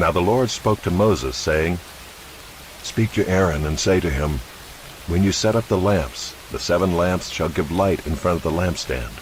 Now the Lord spoke to Moses, saying, Speak to Aaron, and say to him, When you set up the lamps, the 7 lamps shall give light in front of the lampstand.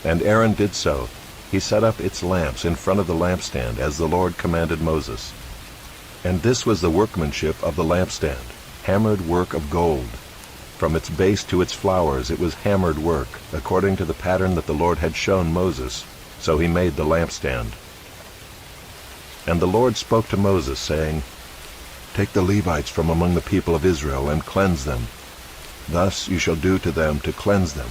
And Aaron did so. He set up its lamps in front of the lampstand, as the Lord commanded Moses. And this was the workmanship of the lampstand, hammered work of gold. From its base to its flowers it was hammered work, according to the pattern that the Lord had shown Moses. So he made the lampstand. And the Lord spoke to Moses, saying, Take the Levites from among the people of Israel, and cleanse them. Thus you shall do to them to cleanse them.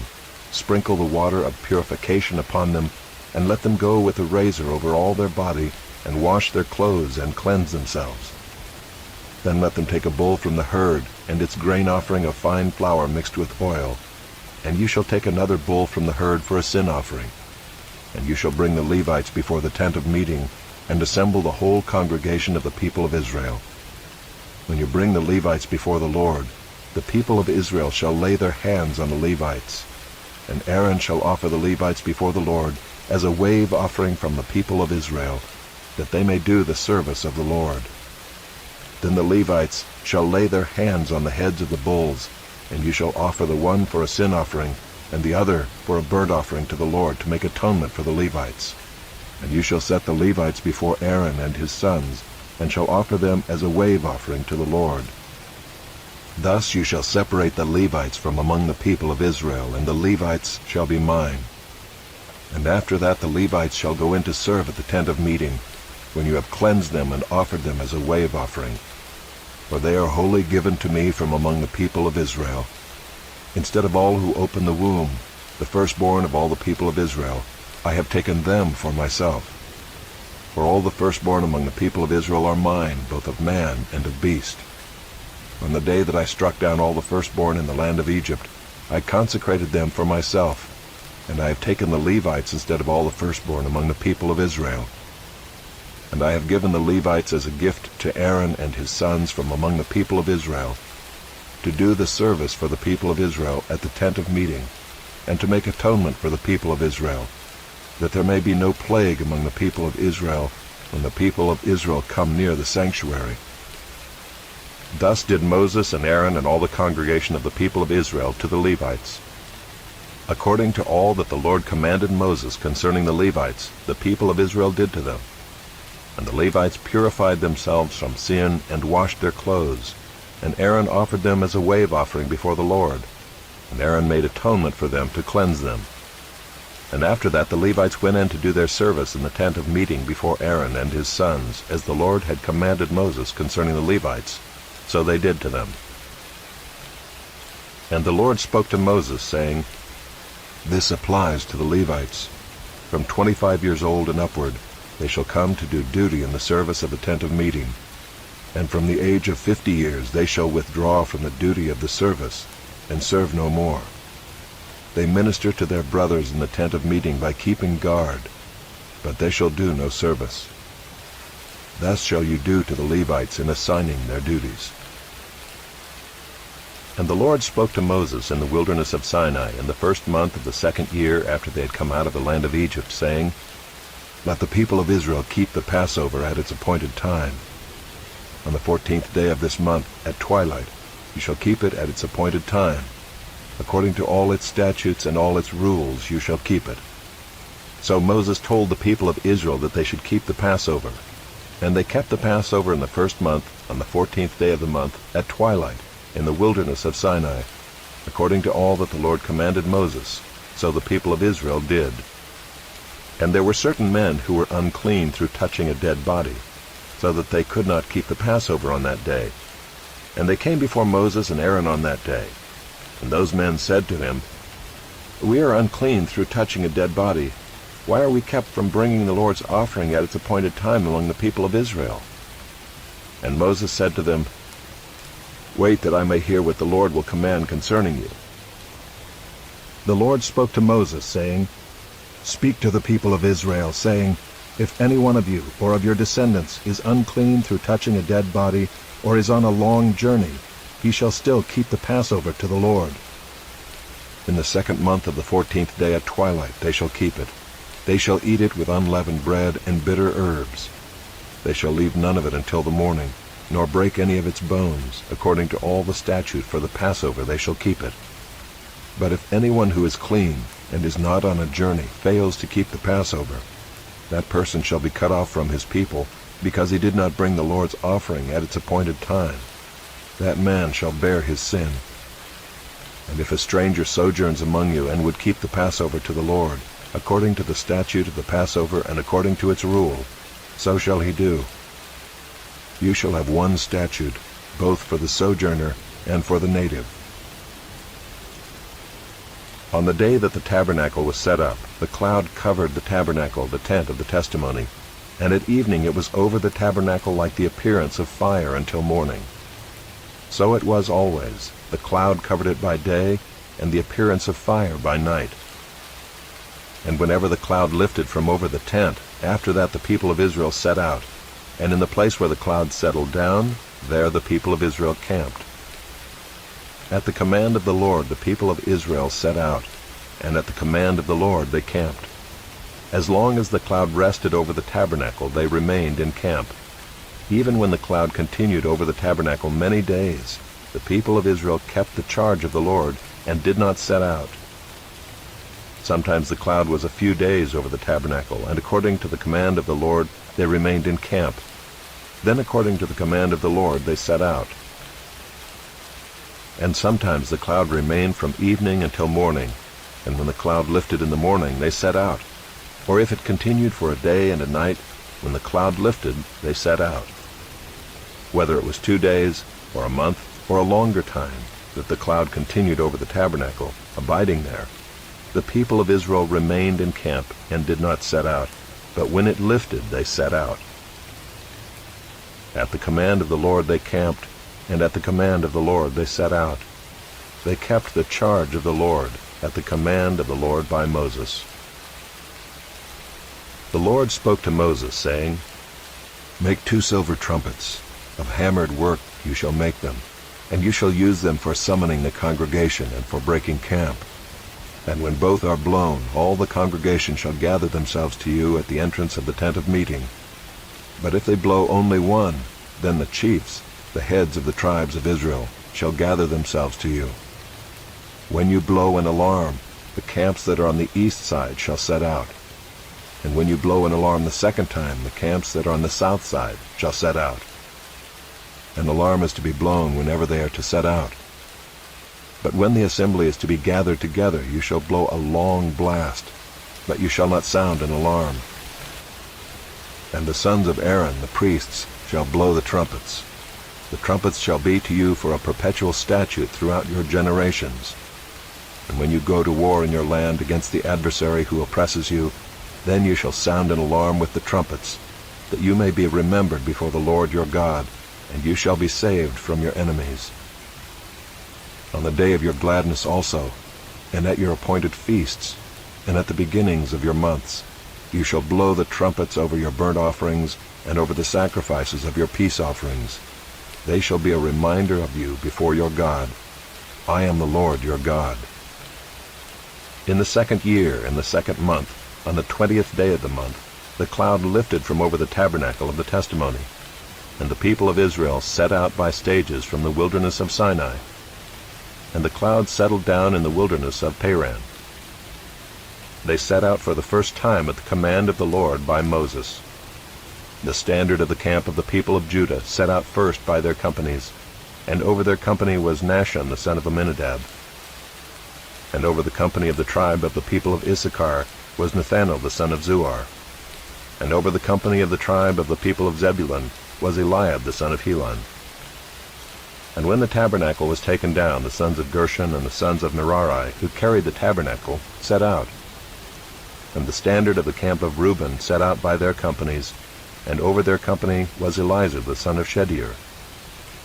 Sprinkle the water of purification upon them, and let them go with a razor over all their body, and wash their clothes, and cleanse themselves. Then let them take a bull from the herd, and its grain offering of fine flour mixed with oil. And you shall take another bull from the herd for a sin offering. And you shall bring the Levites before the tent of meeting, and assemble the whole congregation of the people of Israel. When you bring the Levites before the Lord, the people of Israel shall lay their hands on the Levites. And Aaron shall offer the Levites before the Lord as a wave offering from the people of Israel, that they may do the service of the Lord. Then the Levites shall lay their hands on the heads of the bulls, and you shall offer the one for a sin offering, and the other for a burnt offering to the Lord, to make atonement for the Levites. And you shall set the Levites before Aaron and his sons, and shall offer them as a wave offering to the Lord. Thus you shall separate the Levites from among the people of Israel, and the Levites shall be mine. And after that the Levites shall go in to serve at the tent of meeting, when you have cleansed them and offered them as a wave offering. For they are wholly given to me from among the people of Israel. Instead of all who open the womb, the firstborn of all the people of Israel, I have taken them for myself. For all the firstborn among the people of Israel are mine, both of man and of beast. On the day that I struck down all the firstborn in the land of Egypt, I consecrated them for myself, and I have taken the Levites instead of all the firstborn among the people of Israel. And I have given the Levites as a gift to Aaron and his sons from among the people of Israel, to do the service for the people of Israel at the tent of meeting, and to make atonement for the people of Israel, that there may be no plague among the people of Israel when the people of Israel come near the sanctuary. Thus did Moses and Aaron and all the congregation of the people of Israel to the Levites. According to all that the Lord commanded Moses concerning the Levites, the people of Israel did to them. And the Levites purified themselves from sin and washed their clothes, and Aaron offered them as a wave offering before the Lord, and Aaron made atonement for them to cleanse them. And after that the Levites went in to do their service in the tent of meeting before Aaron and his sons, as the Lord had commanded Moses concerning the Levites, so they did to them. And the Lord spoke to Moses, saying, This applies to the Levites. From 25 years old and upward they shall come to do duty in the service of the tent of meeting. And from the age of 50 years they shall withdraw from the duty of the service, and serve no more. They minister to their brothers in the tent of meeting by keeping guard, but they shall do no service. Thus shall you do to the Levites in assigning their duties. And the Lord spoke to Moses in the wilderness of Sinai in the 1st month of the 2nd year after they had come out of the land of Egypt, saying, Let the people of Israel keep the Passover at its appointed time. On the 14th day of this month, at twilight, you shall keep it at its appointed time. According to all its statutes and all its rules you shall keep it. So Moses told the people of Israel that they should keep the Passover. And they kept the Passover in the 1st month, on the 14th day of the month, at twilight, in the wilderness of Sinai, according to all that the Lord commanded Moses. So the people of Israel did. And there were certain men who were unclean through touching a dead body, so that they could not keep the Passover on that day. And they came before Moses and Aaron on that day. And those men said to him, We are unclean through touching a dead body. Why are we kept from bringing the Lord's offering at its appointed time among the people of Israel? And Moses said to them, Wait that I may hear what the Lord will command concerning you. The Lord spoke to Moses, saying, Speak to the people of Israel, saying, If any one of you or of your descendants is unclean through touching a dead body, or is on a long journey, he shall still keep the Passover to the Lord. In the 2nd month of the 14th day at twilight they shall keep it. They shall eat it with unleavened bread and bitter herbs. They shall leave none of it until the morning, nor break any of its bones. According to all the statute for the Passover they shall keep it. But if anyone who is clean and is not on a journey fails to keep the Passover, that person shall be cut off from his people, because he did not bring the Lord's offering at its appointed time. That man shall bear his sin. And if a stranger sojourns among you and would keep the Passover to the Lord, according to the statute of the Passover and according to its rule, so shall he do. You shall have one statute, both for the sojourner and for the native. On the day that the tabernacle was set up, the cloud covered the tabernacle, the tent of the testimony, and at evening it was over the tabernacle like the appearance of fire until morning. So it was always. The cloud covered it by day, and the appearance of fire by night. And whenever the cloud lifted from over the tent, after that the people of Israel set out, and in the place where the cloud settled down, there the people of Israel camped. At the command of the Lord the people of Israel set out, and at the command of the Lord they camped. As long as the cloud rested over the tabernacle, they remained in camp. Even when the cloud continued over the tabernacle many days, the people of Israel kept the charge of the Lord, and did not set out. Sometimes the cloud was a few days over the tabernacle, and according to the command of the Lord they remained in camp. Then according to the command of the Lord they set out. And sometimes the cloud remained from evening until morning, and when the cloud lifted in the morning they set out. Or if it continued for a day and a night, when the cloud lifted they set out. Whether it was 2 days, or a month, or a longer time, that the cloud continued over the tabernacle, abiding there, the people of Israel remained in camp and did not set out, but when it lifted they set out. At the command of the Lord they camped, and at the command of the Lord they set out. They kept the charge of the Lord, at the command of the Lord by Moses. The Lord spoke to Moses, saying, Make 2 silver trumpets. Of hammered work you shall make them, and you shall use them for summoning the congregation and for breaking camp. And when both are blown, all the congregation shall gather themselves to you at the entrance of the tent of meeting. But if they blow only one, then the chiefs, the heads of the tribes of Israel, shall gather themselves to you. When you blow an alarm, the camps that are on the east side shall set out. And when you blow an alarm the second time, the camps that are on the south side shall set out. An alarm is to be blown whenever they are to set out. But when the assembly is to be gathered together, you shall blow a long blast, but you shall not sound an alarm. And the sons of Aaron, the priests, shall blow the trumpets. The trumpets shall be to you for a perpetual statute throughout your generations. And when you go to war in your land against the adversary who oppresses you, then you shall sound an alarm with the trumpets, that you may be remembered before the Lord your God, and you shall be saved from your enemies. On the day of your gladness also, and at your appointed feasts, and at the beginnings of your months, you shall blow the trumpets over your burnt offerings and over the sacrifices of your peace offerings. They shall be a reminder of you before your God. I am the Lord your God. In the 2nd year, in the 2nd month, on the 20th day of the month, the cloud lifted from over the tabernacle of the testimony, and the people of Israel set out by stages from the wilderness of Sinai. And the cloud settled down in the wilderness of Paran. They set out for the first time at the command of the Lord by Moses. The standard of the camp of the people of Judah set out first by their companies, and over their company was Nahshon the son of Amminadab. And over the company of the tribe of the people of Issachar was Nathanael the son of Zuar. And over the company of the tribe of the people of Zebulun was Eliab the son of Helon. And when the tabernacle was taken down, the sons of Gershon and the sons of Merari, who carried the tabernacle, set out. And the standard of the camp of Reuben set out by their companies, and over their company was Elizur the son of Shedeur.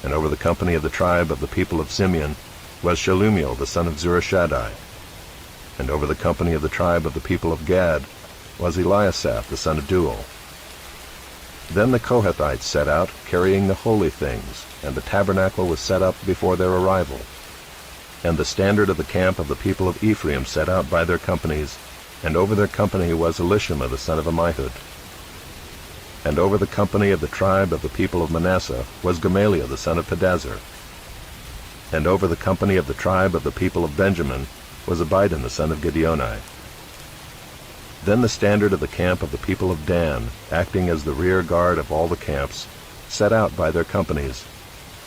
And over the company of the tribe of the people of Simeon was Shelumiel the son of Zurishaddai. And over the company of the tribe of the people of Gad was Eliasaph the son of Deuel. Then the Kohathites set out, carrying the holy things, and the tabernacle was set up before their arrival. And the standard of the camp of the people of Ephraim set out by their companies, and over their company was Elishama the son of Ammihud. And over the company of the tribe of the people of Manasseh was Gamaliel the son of Pedazur. And over the company of the tribe of the people of Benjamin was Abidan the son of Gideoni. Then the standard of the camp of the people of Dan, acting as the rear guard of all the camps, set out by their companies.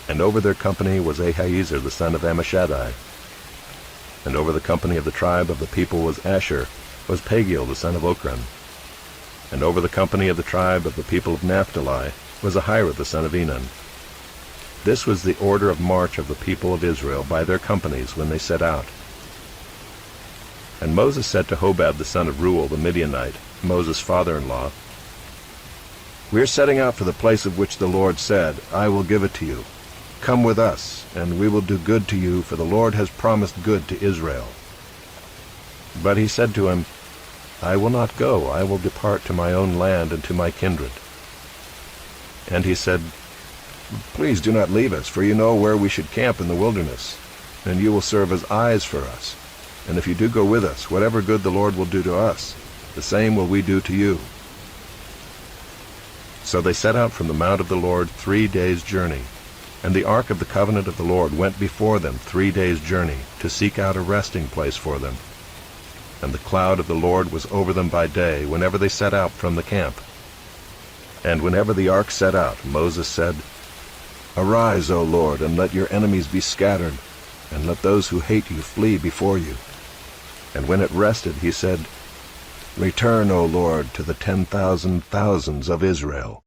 And over their company was Ahiezer the son of Ammishaddai. And over the company of the tribe of the people was Asher, was Pagiel the son of Ochran. And over the company of the tribe of the people of Naphtali was Ahira the son of Enan. This was the order of march of the people of Israel by their companies when they set out. And Moses said to Hobab the son of Reuel the Midianite, Moses' father-in-law, "We are setting out for the place of which the Lord said, 'I will give it to you.' Come with us, and we will do good to you, for the Lord has promised good to Israel." But he said to him, "I will not go. I will depart to my own land and to my kindred." And he said, "Please do not leave us, for you know where we should camp in the wilderness, and you will serve as eyes for us. And if you do go with us, whatever good the Lord will do to us, the same will we do to you." So they set out from the mount of the Lord 3 days' journey, and the ark of the covenant of the Lord went before them 3 days' journey, to seek out a resting place for them. And the cloud of the Lord was over them by day, whenever they set out from the camp. And whenever the ark set out, Moses said, "Arise, O Lord, and let your enemies be scattered, and let those who hate you flee before you." And when it rested, he said, "Return, O Lord, to the 10,000 thousands of Israel."